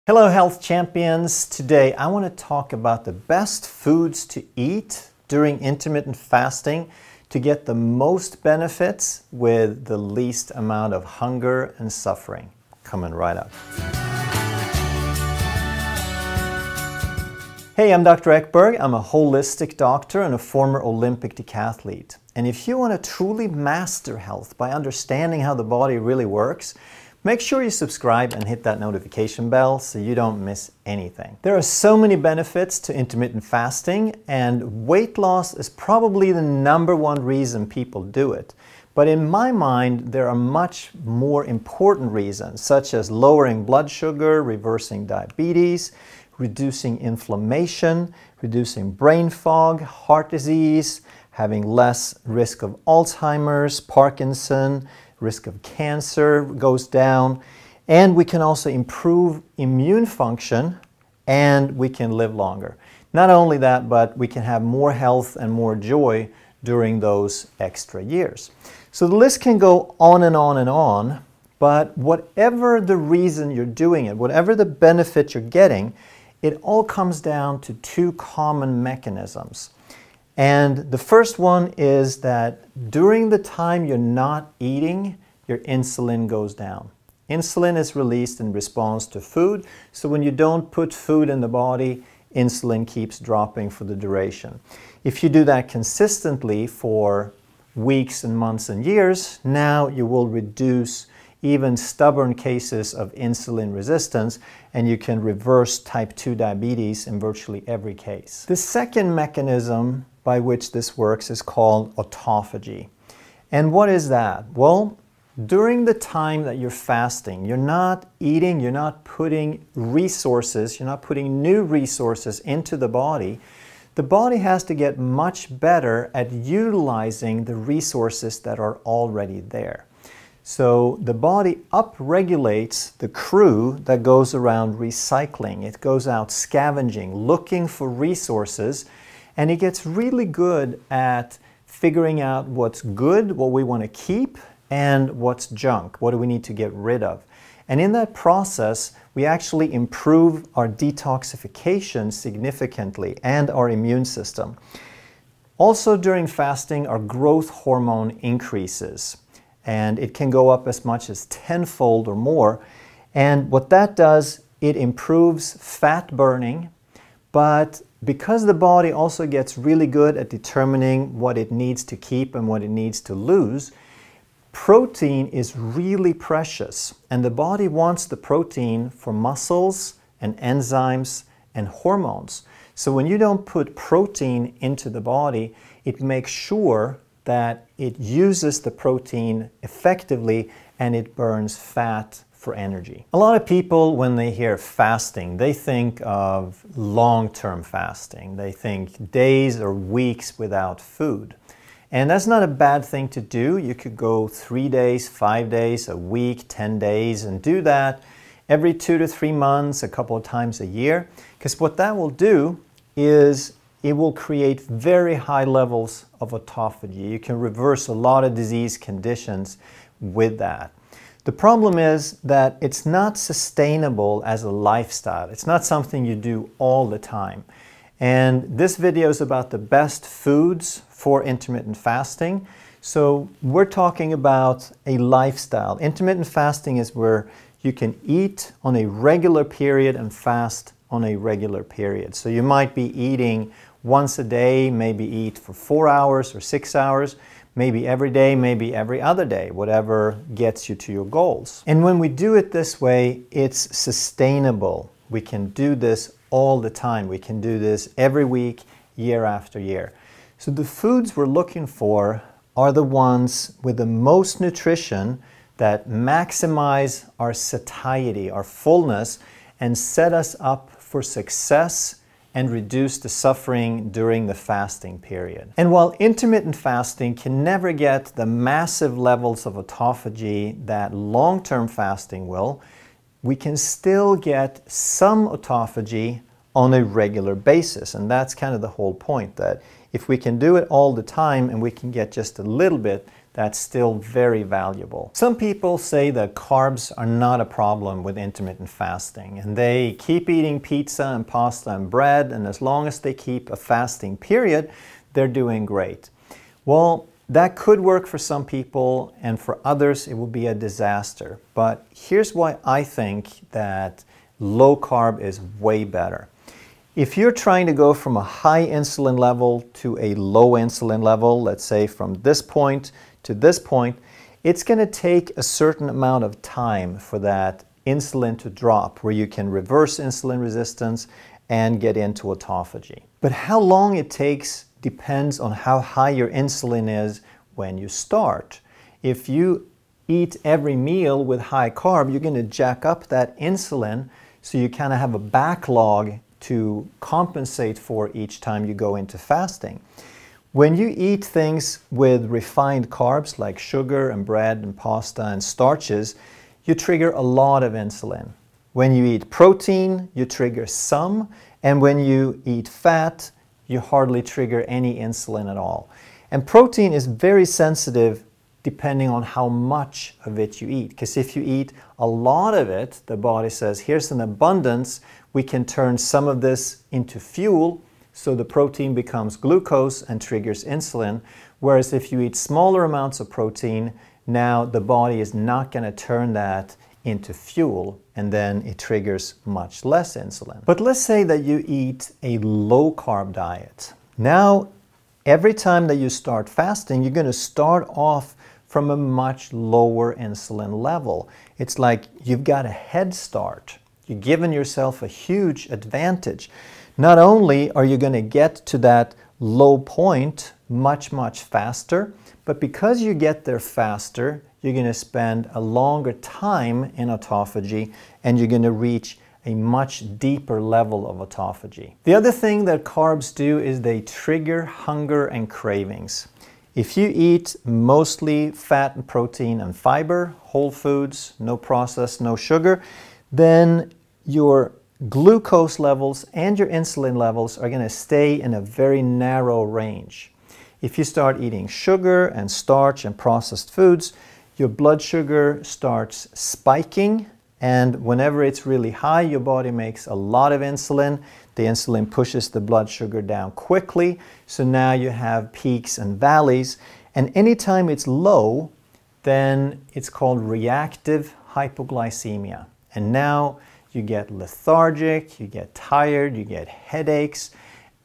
Hello health champions! Today I want to talk about the best foods to eat during intermittent fasting to get the most benefits with the least amount of hunger and suffering. Coming right up. Hey, I'm Dr. Ekberg. I'm a holistic doctor and a former Olympic decathlete. And if you want to truly master health by understanding how the body really works, make sure you subscribe and hit that notification bell so you don't miss anything. There are so many benefits to intermittent fasting, and weight loss is probably the #1 reason people do it. But in my mind, there are much more important reasons, such as lowering blood sugar, reversing diabetes, reducing inflammation, reducing brain fog, heart disease, having less risk of Alzheimer's, Parkinson, risk of cancer goes down, and we can also improve immune function and we can live longer. Not only that, but we can have more health and more joy during those extra years. So the list can go on and on and on, but whatever the reason you're doing it, whatever the benefit you're getting, it all comes down to two common mechanisms. And the first one is that during the time you're not eating, your insulin goes down. Insulin is released in response to food, so when you don't put food in the body, insulin keeps dropping for the duration. If you do that consistently for weeks and months and years, now you will reduce even stubborn cases of insulin resistance, and you can reverse type 2 diabetes in virtually every case. The second mechanism by which this works is called autophagy. And what is that? Well, during the time that you're fasting, you're not eating, you're not putting resources, you're not putting new resources into the body. The body has to get much better at utilizing the resources that are already there. So the body upregulates the crew that goes around recycling. It goes out scavenging, looking for resources, and it gets really good at figuring out what's good, what we want to keep, and what's junk, what do we need to get rid of. And in that process, we actually improve our detoxification significantly and our immune system. Also during fasting, our growth hormone increases, and it can go up as much as 10-fold or more. And what that does, it improves fat burning, but because the body also gets really good at determining what it needs to keep and what it needs to lose, protein is really precious, and the body wants the protein for muscles and enzymes and hormones. So when you don't put protein into the body, it makes sure that it uses the protein effectively and it burns fat for energy. A lot of people, when they hear fasting, they think of long-term fasting. They think days or weeks without food. And that's not a bad thing to do. You could go 3 days, 5 days, a week, 10 days, and do that every 2 to 3 months, a couple of times a year. Because what that will do is it will create very high levels of autophagy. You can reverse a lot of disease conditions with that. The problem is that it's not sustainable as a lifestyle. It's not something you do all the time. And this video is about the best foods for intermittent fasting. So we're talking about a lifestyle. Intermittent fasting is where you can eat on a regular period and fast on a regular period. So you might be eating once a day, maybe eat for 4 hours or 6 hours, maybe every day, maybe every other day, whatever gets you to your goals. And when we do it this way, it's sustainable. We can do this all the time. We can do this every week, year after year. So the foods we're looking for are the ones with the most nutrition that maximize our satiety, our fullness, and set us up for success and reduce the suffering during the fasting period. And while intermittent fasting can never get the massive levels of autophagy that long-term fasting will, we can still get some autophagy on a regular basis. And that's kind of the whole point, that if we can do it all the time and we can get just a little bit, that's still very valuable. Some people say that carbs are not a problem with intermittent fasting, and they keep eating pizza and pasta and bread, and as long as they keep a fasting period, they're doing great. Well, that could work for some people, and for others it will be a disaster. But here's why I think that low carb is way better. If you're trying to go from a high insulin level to a low insulin level, let's say from this point to this point, it's going to take a certain amount of time for that insulin to drop, where you can reverse insulin resistance and get into autophagy. But how long it takes depends on how high your insulin is when you start. If you eat every meal with high carb, you're going to jack up that insulin, so you kind of have a backlog to compensate for each time you go into fasting. When you eat things with refined carbs like sugar and bread and pasta and starches, you trigger a lot of insulin. When you eat protein, you trigger some, and when you eat fat, you hardly trigger any insulin at all. And protein is very sensitive depending on how much of it you eat. Because if you eat a lot of it, the body says, here's an abundance, we can turn some of this into fuel, so the protein becomes glucose and triggers insulin. Whereas if you eat smaller amounts of protein, now the body is not going to turn that into fuel, and then it triggers much less insulin. But let's say that you eat a low carb diet. Now, every time that you start fasting, you're going to start off from a much lower insulin level. It's like you've got a head start. You've given yourself a huge advantage. Not only are you going to get to that low point much faster, but because you get there faster, you're going to spend a longer time in autophagy, and you're going to reach a much deeper level of autophagy. The other thing that carbs do is they trigger hunger and cravings. If you eat mostly fat and protein and fiber, whole foods, no processed, no sugar, then your glucose levels and your insulin levels are going to stay in a very narrow range. If you start eating sugar and starch and processed foods, your blood sugar starts spiking, and whenever it's really high, your body makes a lot of insulin. The insulin pushes the blood sugar down quickly, so now you have peaks and valleys. And anytime it's low, then it's called reactive hypoglycemia. And now you get lethargic, you get tired, you get headaches,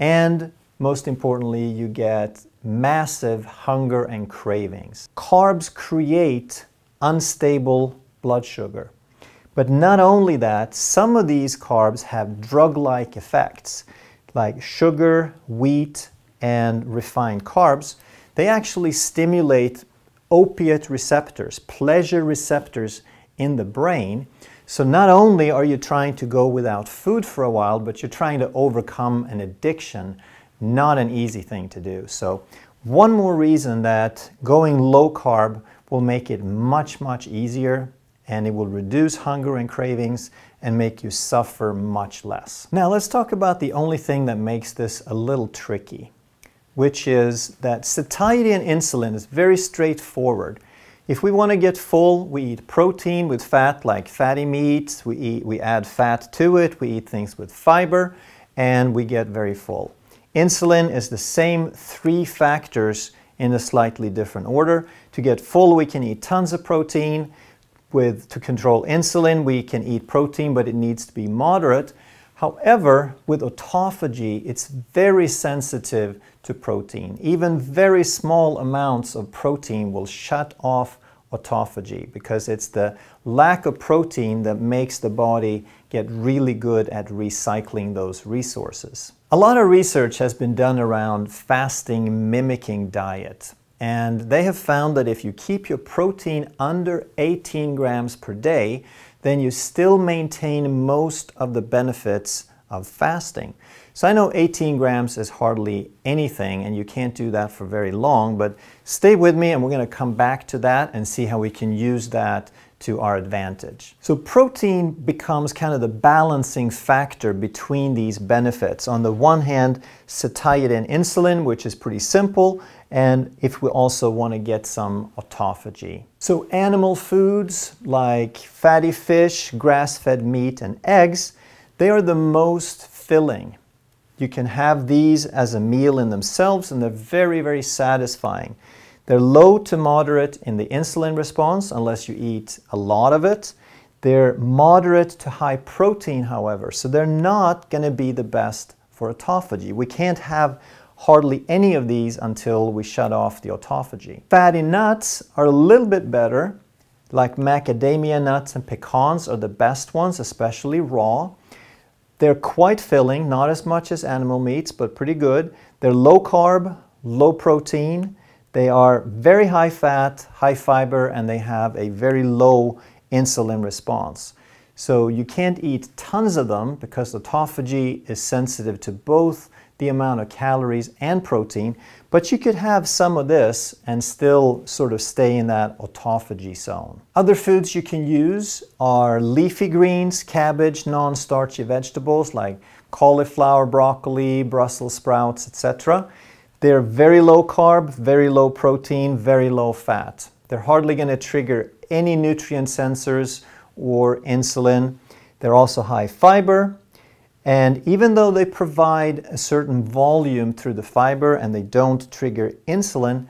and most importantly, you get massive hunger and cravings. Carbs create unstable blood sugar. But not only that, some of these carbs have drug-like effects, like sugar, wheat, and refined carbs. They actually stimulate opiate receptors, pleasure receptors in the brain. So not only are you trying to go without food for a while, but you're trying to overcome an addiction. Not an easy thing to do. So one more reason that going low carb will make it much easier, and it will reduce hunger and cravings and make you suffer much less. Now let's talk about the only thing that makes this a little tricky, which is that satiety and insulin is very straightforward. If we want to get full, we eat protein with fat, like fatty meats, we add fat to it, we eat things with fiber, and we get very full. Insulin is the same three factors in a slightly different order. To get full, we can eat tons of protein. To control insulin, we can eat protein, but it needs to be moderate. However, with autophagy, it's very sensitive to protein. Even very small amounts of protein will shut off autophagy, because it's the lack of protein that makes the body get really good at recycling those resources. A lot of research has been done around fasting mimicking diet. And they have found that if you keep your protein under 18 grams per day, then you still maintain most of the benefits of fasting. So I know 18 grams is hardly anything, and you can't do that for very long, but stay with me and we're going to come back to that and see how we can use that to our advantage. So protein becomes kind of the balancing factor between these benefits. On the one hand, satiety and insulin, which is pretty simple, and if we also want to get some autophagy. So animal foods like fatty fish, grass-fed meat, and eggs, they are the most filling. You can have these as a meal in themselves, and they're very, very satisfying. They're low to moderate in the insulin response, unless you eat a lot of it. They're moderate to high protein, however, so they're not going to be the best for autophagy. We can't have hardly any of these until we shut off the autophagy. Fatty nuts are a little bit better, like macadamia nuts and pecans are the best ones, especially raw. They're quite filling, not as much as animal meats, but pretty good. They're low carb, low protein. They are very high fat, high fiber, and they have a very low insulin response. So you can't eat tons of them because autophagy is sensitive to both the amount of calories and protein, but you could have some of this and still sort of stay in that autophagy zone. Other foods you can use are leafy greens, cabbage, non-starchy vegetables like cauliflower, broccoli, Brussels sprouts, etc. They're very low carb, very low protein, very low fat. They're hardly going to trigger any nutrient sensors or insulin. They're also high fiber. And even though they provide a certain volume through the fiber and they don't trigger insulin,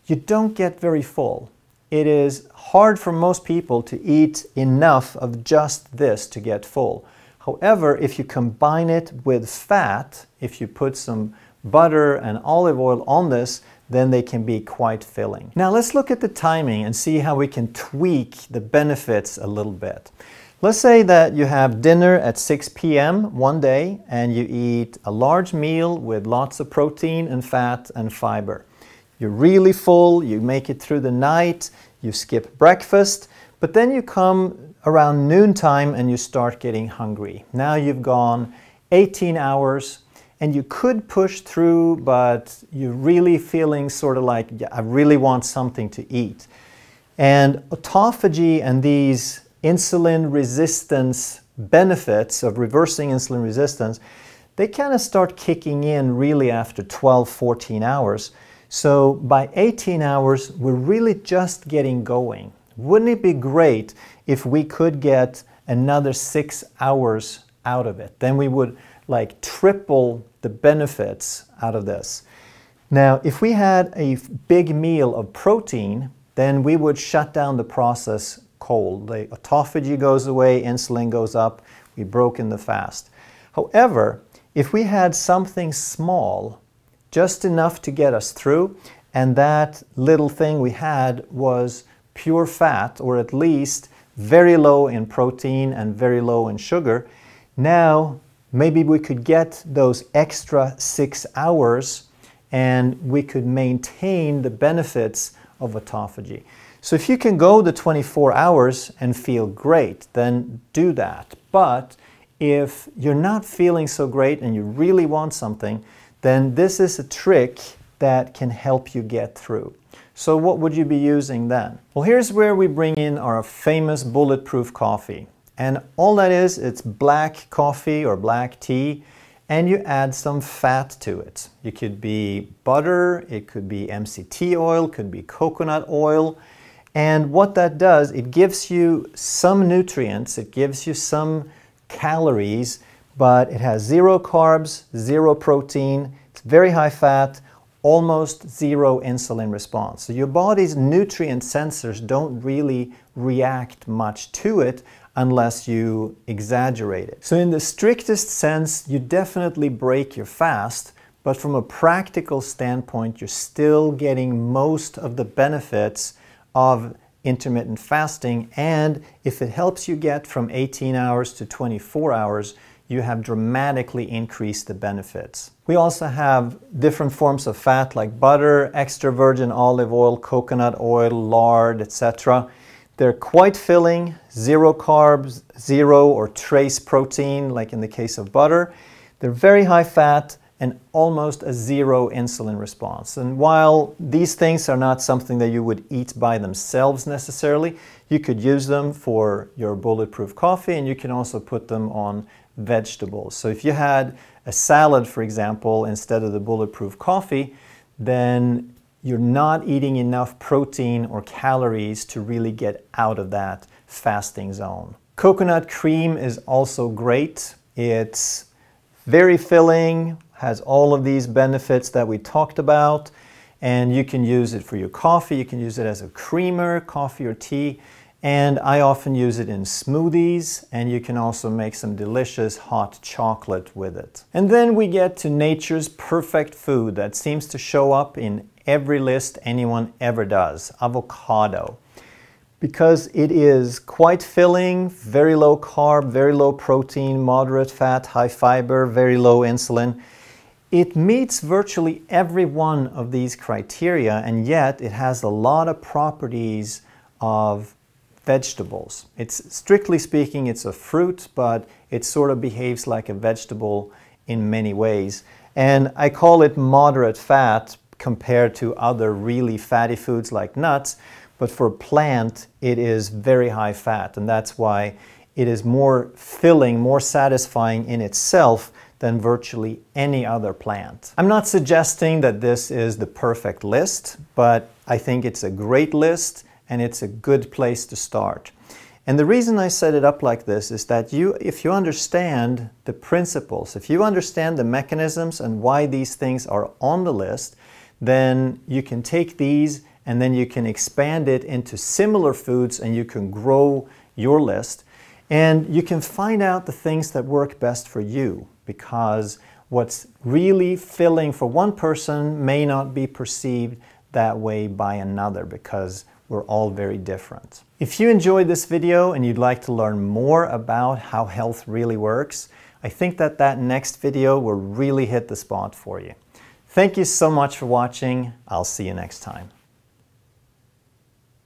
you don't get very full. It is hard for most people to eat enough of just this to get full. However, if you combine it with fat, if you put some butter and olive oil on this, then they can be quite filling. Now let's look at the timing and see how we can tweak the benefits a little bit. Let's say that you have dinner at 6 p.m. one day and you eat a large meal with lots of protein and fat and fiber. You're really full, you make it through the night, you skip breakfast, but then you come around noontime and you start getting hungry. Now you've gone 18 hours and you could push through, but you're really feeling sort of like, yeah, I really want something to eat. And autophagy and these insulin resistance benefits of reversing insulin resistance, they kind of start kicking in really after 12, 14 hours. So by 18 hours, we're really just getting going. Wouldn't it be great if we could get another 6 hours out of it? Then we would like triple the benefits out of this. Now, if we had a big meal of protein, then we would shut down the process cold. The autophagy goes away, insulin goes up, we've broken the fast. However, if we had something small, just enough to get us through, and that little thing we had was pure fat, or at least very low in protein and very low in sugar, now maybe we could get those extra 6 hours and we could maintain the benefits of autophagy. So if you can go the 24 hours and feel great, then do that. But if you're not feeling so great and you really want something, then this is a trick that can help you get through. So what would you be using then? Well, here's where we bring in our famous bulletproof coffee. And all that is, it's black coffee or black tea, and you add some fat to it. It could be butter, it could be MCT oil, could be coconut oil. And what that does, it gives you some nutrients, it gives you some calories, but it has 0 carbs, 0 protein, it's very high fat, almost 0 insulin response. So your body's nutrient sensors don't really react much to it unless you exaggerate it. So in the strictest sense, you definitely break your fast, but from a practical standpoint, you're still getting most of the benefits of intermittent fasting, and if it helps you get from 18 hours to 24 hours, you have dramatically increased the benefits. We also have different forms of fat like butter, extra virgin olive oil, coconut oil, lard, etc. They're quite filling, 0 carbs, 0 or trace protein, like in the case of butter. They're very high fat, and almost a zero insulin response. And while these things are not something that you would eat by themselves necessarily, you could use them for your bulletproof coffee, and you can also put them on vegetables. So if you had a salad, for example, instead of the bulletproof coffee, then you're not eating enough protein or calories to really get out of that fasting zone. Coconut cream is also great. It's very filling, has all of these benefits that we talked about, and you can use it for your coffee, you can use it as a creamer, coffee or tea, and I often use it in smoothies, and you can also make some delicious hot chocolate with it. And then we get to nature's perfect food that seems to show up in every list anyone ever does: avocado. Because it is quite filling, very low carb, very low protein, moderate fat, high fiber, very low insulin. It meets virtually every one of these criteria, and yet it has a lot of properties of vegetables. It's, strictly speaking, it's a fruit, but it sort of behaves like a vegetable in many ways. And I call it moderate fat compared to other really fatty foods like nuts. But for a plant, it is very high fat, and that's why it is more filling, more satisfying in itself than virtually any other plant. I'm not suggesting that this is the perfect list, but I think it's a great list and it's a good place to start. And the reason I set it up like this is that if you understand the principles, if you understand the mechanisms and why these things are on the list, then you can take these and then you can expand it into similar foods and you can grow your list. And you can find out the things that work best for you, because what's really filling for one person may not be perceived that way by another, because we're all very different. If you enjoyed this video and you'd like to learn more about how health really works, I think that next video will really hit the spot for you. Thank you so much for watching. I'll see you next time.